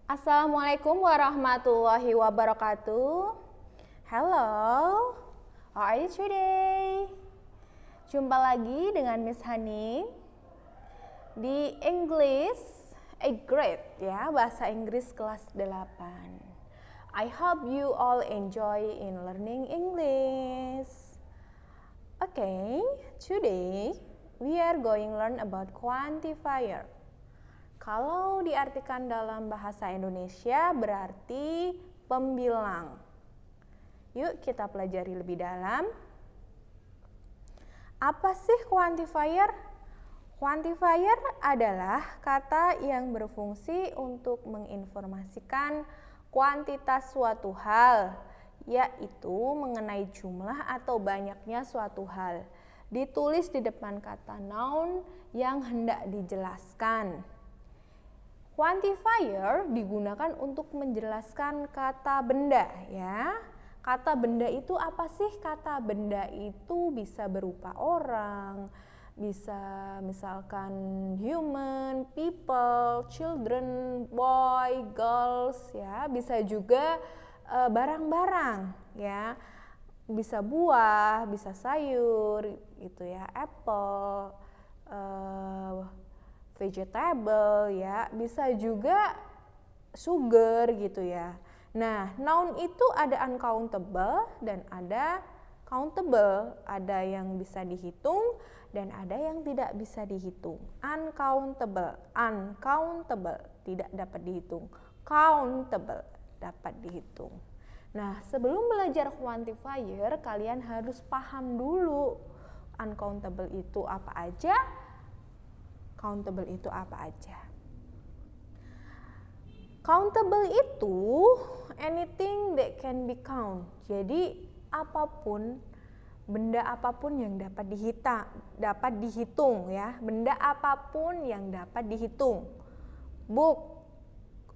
Assalamualaikum warahmatullahi wabarakatuh. Hello, how are you today? Jumpa lagi dengan Miss Hani di English 8th grade ya, bahasa Inggris kelas 8. I hope you all enjoy in learning English. Okay, today we are going learn about quantifier. Kalau diartikan dalam bahasa Indonesia berarti pembilang. Yuk kita pelajari lebih dalam. Apa sih quantifier? Quantifier adalah kata yang berfungsi untuk menginformasikan kuantitas suatu hal, yaitu mengenai jumlah atau banyaknya suatu hal. Ditulis di depan kata noun yang hendak dijelaskan. Quantifier digunakan untuk menjelaskan kata benda ya. Kata benda itu apa sih? Kata benda itu bisa berupa orang, bisa misalkan human, people, children, boy, girls ya. Bisa juga barang-barang ya. Bisa buah, bisa sayur gitu ya, apple, vegetable ya, bisa juga sugar gitu ya. Nah, noun itu ada uncountable dan ada countable. Ada yang bisa dihitung dan ada yang tidak bisa dihitung. Uncountable, tidak dapat dihitung. Countable, dapat dihitung. Nah, sebelum belajar quantifier, kalian harus paham dulu uncountable itu apa aja, countable itu apa aja. Countable itu anything that can be count. Jadi apapun, benda apapun yang dapat dihitung ya. Benda apapun yang dapat dihitung. Book,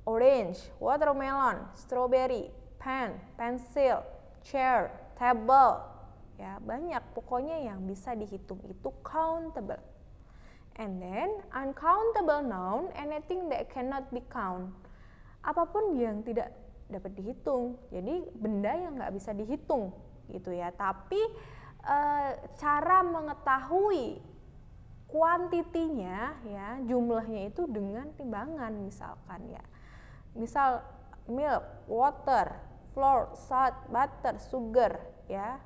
orange, watermelon, strawberry, pen, pencil, chair, table. Ya, banyak pokoknya yang bisa dihitung itu countable. And then uncountable noun, anything that cannot be count. Apapun yang tidak dapat dihitung. Jadi benda yang nggak bisa dihitung gitu ya. Tapi cara mengetahui kuantitinya ya, jumlahnya itu dengan timbangan misalkan ya. Misal milk, water, flour, salt, butter, sugar ya.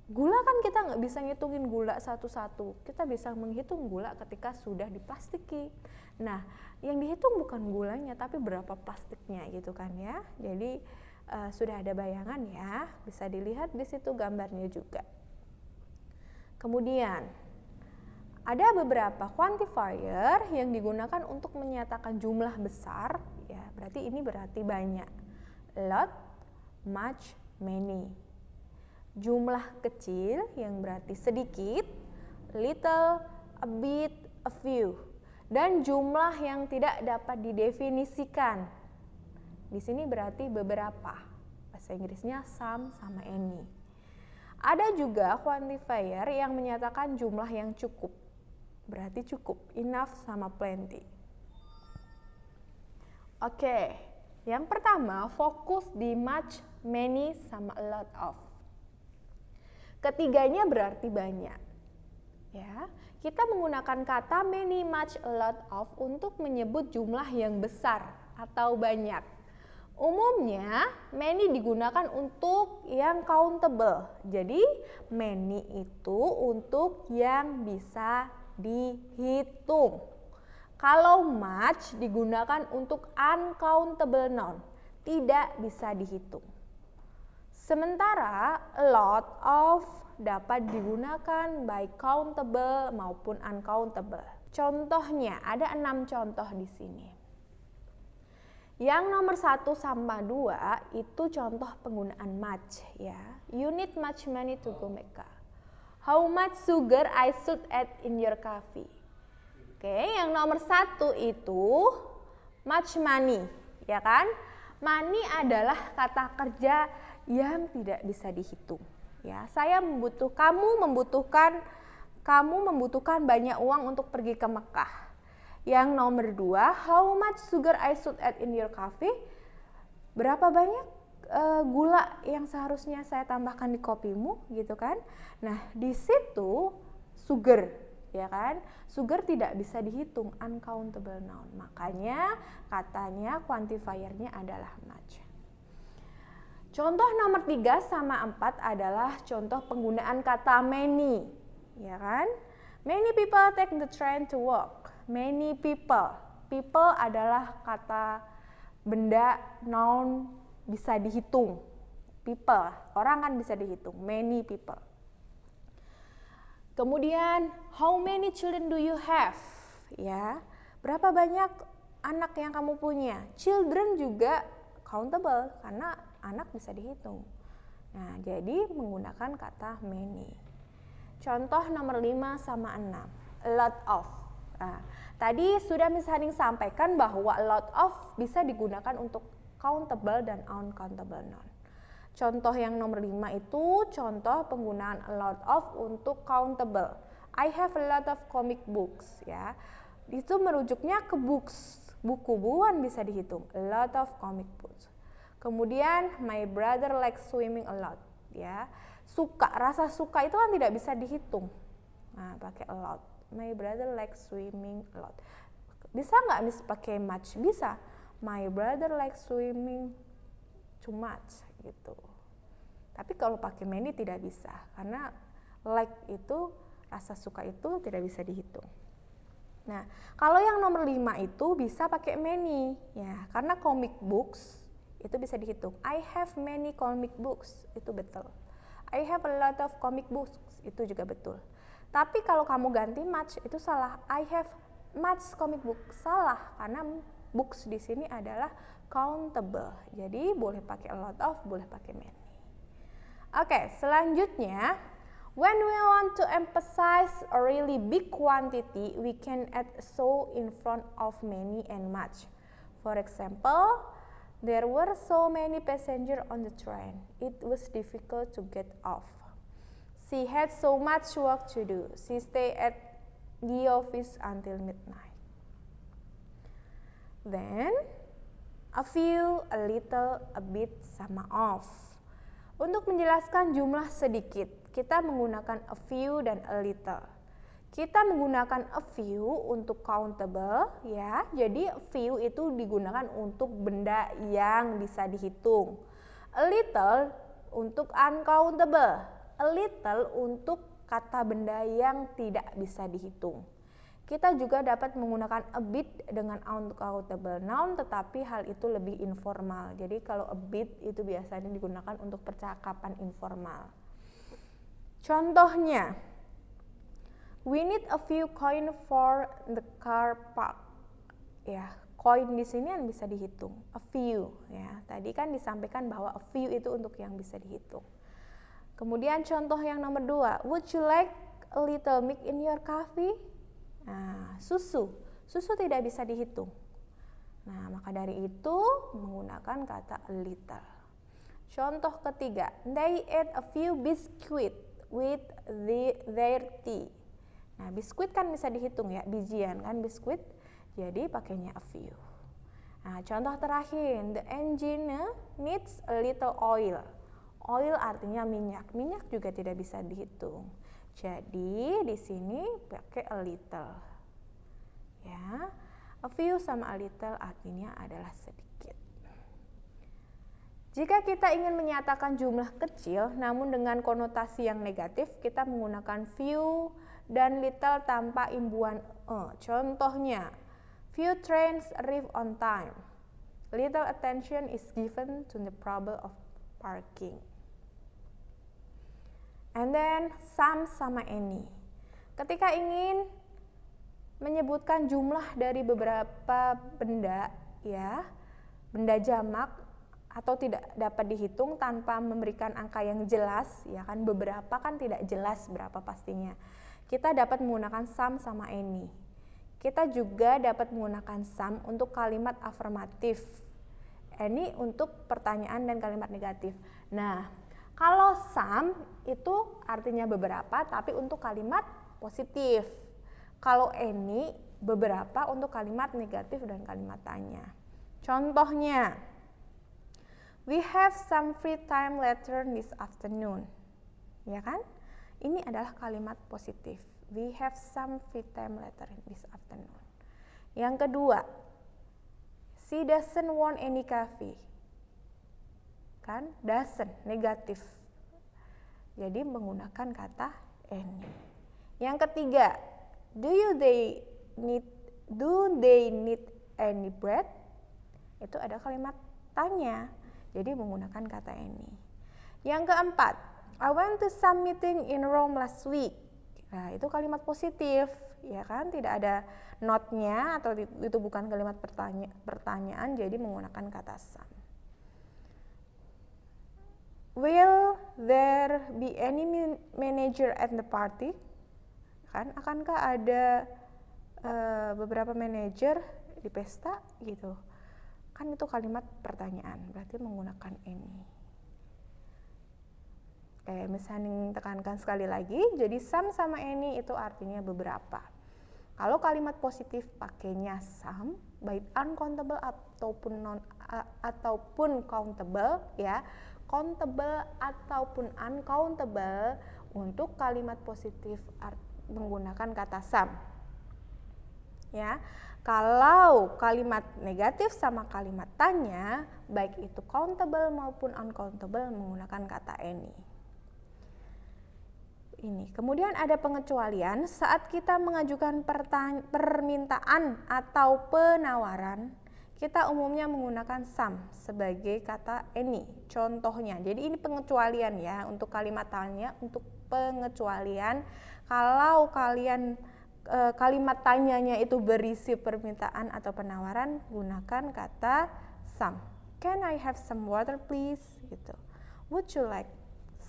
Gula kan kita nggak bisa ngitungin gula satu-satu. Kita bisa menghitung gula ketika sudah diplastiki. Nah, yang dihitung bukan gulanya, tapi berapa plastiknya gitu kan ya. Jadi sudah ada bayangan ya. Bisa dilihat di situ gambarnya juga. Kemudian ada beberapa quantifier yang digunakan untuk menyatakan jumlah besar. Ya, berarti ini berarti banyak. Lot, much, many. Jumlah kecil yang berarti sedikit, little, a bit, a few. Dan jumlah yang tidak dapat didefinisikan. Di sini berarti beberapa. Bahasa Inggrisnya some sama any. Ada juga quantifier yang menyatakan jumlah yang cukup. Berarti cukup, enough sama plenty. Oke, yang pertama fokus di much, many sama a lot of. Ketiganya berarti banyak. Ya, kita menggunakan kata many, much, a lot of untuk menyebut jumlah yang besar atau banyak. Umumnya many digunakan untuk yang countable. Jadi many itu untuk yang bisa dihitung. Kalau much digunakan untuk uncountable noun, tidak bisa dihitung. Sementara a lot of dapat digunakan baik countable maupun uncountable. Contohnya ada 6 contoh di sini. Yang nomor 1 sama 2 itu contoh penggunaan much ya. You need much money to go Mecca. How much sugar I should add in your coffee. Oke, yang nomor 1 itu much money, ya kan? Money adalah kata kerja yang tidak bisa dihitung. Ya, kamu membutuhkan banyak uang untuk pergi ke Mekah. Yang nomor 2, how much sugar I should add in your coffee? Berapa banyak gula yang seharusnya saya tambahkan di kopimu, gitu kan? Nah, di situ sugar, ya kan? Sugar tidak bisa dihitung, uncountable noun. Makanya katanya quantifiernya adalah much. Contoh nomor 3 sama 4 adalah contoh penggunaan kata many, ya kan? Many people take the train to work. Many people. People adalah kata benda, noun, bisa dihitung. People, orang kan bisa dihitung. Many people. Kemudian, how many children do you have? Ya, berapa banyak anak yang kamu punya? Children juga countable karena anak bisa dihitung. Nah, jadi menggunakan kata many. Contoh nomor 5 sama 6. A lot of. Nah, tadi sudah Miss Haning sampaikan bahwa a lot of bisa digunakan untuk countable dan uncountable noun. Contoh yang nomor 5 itu contoh penggunaan a lot of untuk countable. I have a lot of comic books, ya. Itu merujuknya ke books, buku bukuan bisa dihitung. A lot of comic books. Kemudian my brother likes swimming a lot, ya. Suka, rasa suka itu kan tidak bisa dihitung. Nah, pakai a lot. My brother likes swimming a lot. Bisa nggak Miss pakai much? Bisa. My brother likes swimming too much, gitu. Tapi kalau pakai many tidak bisa, karena like itu, rasa suka itu tidak bisa dihitung. Nah, kalau yang nomor 5 itu bisa pakai many, ya, karena comic books itu bisa dihitung. I have many comic books, itu betul. I have a lot of comic books, itu juga betul. Tapi kalau kamu ganti much itu salah. I have much comic book, salah, karena books di sini adalah countable. Jadi boleh pakai a lot of, boleh pakai many. Oke, selanjutnya, when we want to emphasize a really big quantity, we can add so in front of many and much. For example, there were so many passengers on the train. It was difficult to get off. She had so much work to do. She stayed at the office until midnight. Then, a few, a little, a bit, sama of. Untuk menjelaskan jumlah sedikit, kita menggunakan a few dan a little. Kita menggunakan a few untuk countable, ya. Jadi a few itu digunakan untuk benda yang bisa dihitung. A little untuk uncountable. A little untuk kata benda yang tidak bisa dihitung. Kita juga dapat menggunakan a bit dengan uncountable noun, tetapi hal itu lebih informal. Jadi kalau a bit itu biasanya digunakan untuk percakapan informal. Contohnya, we need a few coin for the car park. Ya, coin di sini yang bisa dihitung. A few, ya. Tadi kan disampaikan bahwa a few itu untuk yang bisa dihitung. Kemudian contoh yang nomor 2, would you like a little milk in your coffee? Nah, susu tidak bisa dihitung. Nah, maka dari itu menggunakan kata a little. Contoh ketiga, they ate a few biscuits with their tea. Nah, biskuit kan bisa dihitung ya, bijian kan biskuit, jadi pakainya a few. Nah, contoh terakhir, the engine needs a little oil. Oil artinya minyak juga tidak bisa dihitung. Jadi di sini pakai a little. Ya. A few sama a little artinya adalah sedikit. Jika kita ingin menyatakan jumlah kecil namun dengan konotasi yang negatif, kita menggunakan few dan little tanpa imbuhan e. Contohnya, few trains arrive on time. Little attention is given to the problem of parking. And then some sama any. Ketika ingin menyebutkan jumlah dari beberapa benda, ya, benda jamak atau tidak dapat dihitung tanpa memberikan angka yang jelas, ya kan, beberapa kan tidak jelas berapa pastinya. Kita dapat menggunakan some sama any. Kita juga dapat menggunakan some untuk kalimat afirmatif. Any untuk pertanyaan dan kalimat negatif. Nah, kalau some itu artinya beberapa tapi untuk kalimat positif. Kalau any beberapa untuk kalimat negatif dan kalimat tanya. Contohnya, we have some free time later this afternoon. Ya kan? Ini adalah kalimat positif. We have some free time later this afternoon. Yang kedua, she doesn't want any coffee. Kan? Doesn't, negatif. Jadi menggunakan kata any. Yang ketiga, do they need any bread? Itu ada kalimat tanya. Jadi menggunakan kata any. Yang keempat, I went to some meeting in Rome last week. Nah, itu kalimat positif, ya kan? Tidak ada not-nya atau itu bukan kalimat pertanyaan, jadi menggunakan kata some. Will there be any manager at the party? Kan, akankah ada beberapa manajer di pesta gitu? Kan itu kalimat pertanyaan, berarti menggunakan any. Kayak misalnya tekankan sekali lagi, jadi some sama any itu artinya beberapa. Kalau kalimat positif pakainya some, baik uncountable ataupun countable, ya, countable ataupun uncountable, untuk kalimat positif menggunakan kata some. Ya, kalau kalimat negatif sama kalimat tanya, baik itu countable maupun uncountable, menggunakan kata any. Ini. Kemudian ada pengecualian saat kita mengajukan permintaan atau penawaran, kita umumnya menggunakan some sebagai kata any. Contohnya, jadi ini pengecualian ya untuk kalimat tanya, untuk pengecualian kalau kalimat tanyanya itu berisi permintaan atau penawaran, gunakan kata some. Can I have some water please? Gitu. Would you like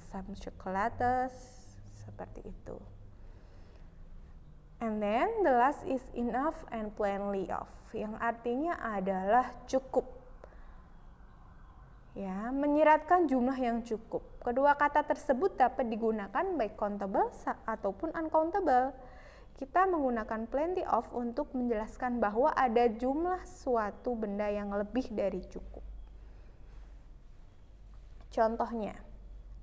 some chocolates? Seperti itu. And then the last is enough and plenty of, yang artinya adalah cukup. Ya, menyiratkan jumlah yang cukup. Kedua kata tersebut dapat digunakan baik countable ataupun uncountable. Kita menggunakan plenty of untuk menjelaskan bahwa ada jumlah suatu benda yang lebih dari cukup. Contohnya,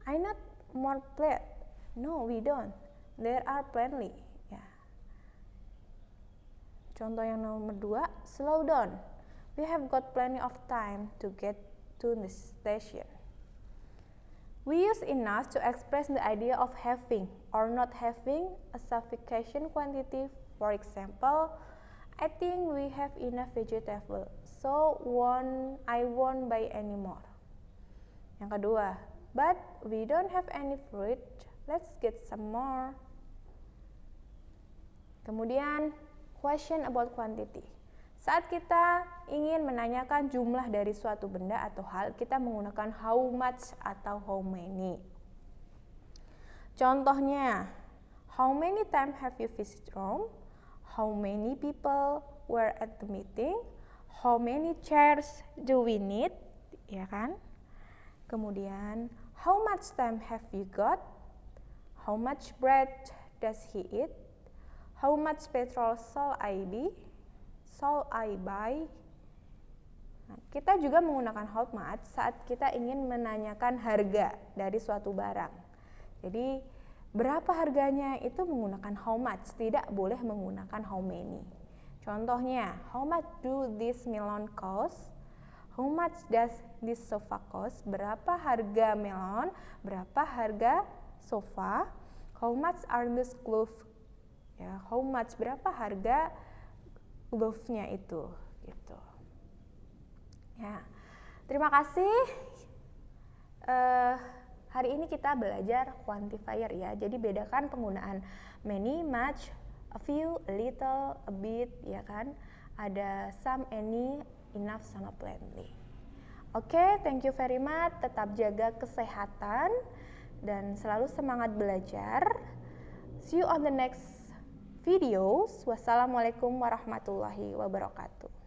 I need more plate. No, we don't. There are plenty. Ya. Contoh yang nomor 2, slow down. We have got plenty of time to get to the station. We use enough to express the idea of having or not having a sufficient quantity. For example, I think we have enough vegetable, so I won't buy any more. Yang kedua, but we don't have any fruit. Let's get some more. Kemudian, question about quantity. Saat kita ingin menanyakan jumlah dari suatu benda atau hal, kita menggunakan how much atau how many. Contohnya, how many times have you visited Rome? How many people were at the meeting? How many chairs do we need? Ya kan? Kemudian, how much time have you got? How much bread does he eat? How much petrol shall I buy? Nah, kita juga menggunakan how much saat kita ingin menanyakan harga dari suatu barang. Jadi, berapa harganya itu menggunakan how much, tidak boleh menggunakan how many. Contohnya, how much do this melon cost? How much does this sofa cost? Berapa harga melon? Berapa harga sofa? How much are these gloves? Ya, how much, berapa harga glove-nya itu, gitu. Ya, terima kasih. Hari ini kita belajar quantifier ya. Jadi bedakan penggunaan many, much, a few, a little, a bit, ya kan? Ada some, any, enough, sama plenty. Oke, thank you very much. Tetap jaga kesehatan dan selalu semangat belajar. See you on the next videos. Wassalamualaikum warahmatullahi wabarakatuh.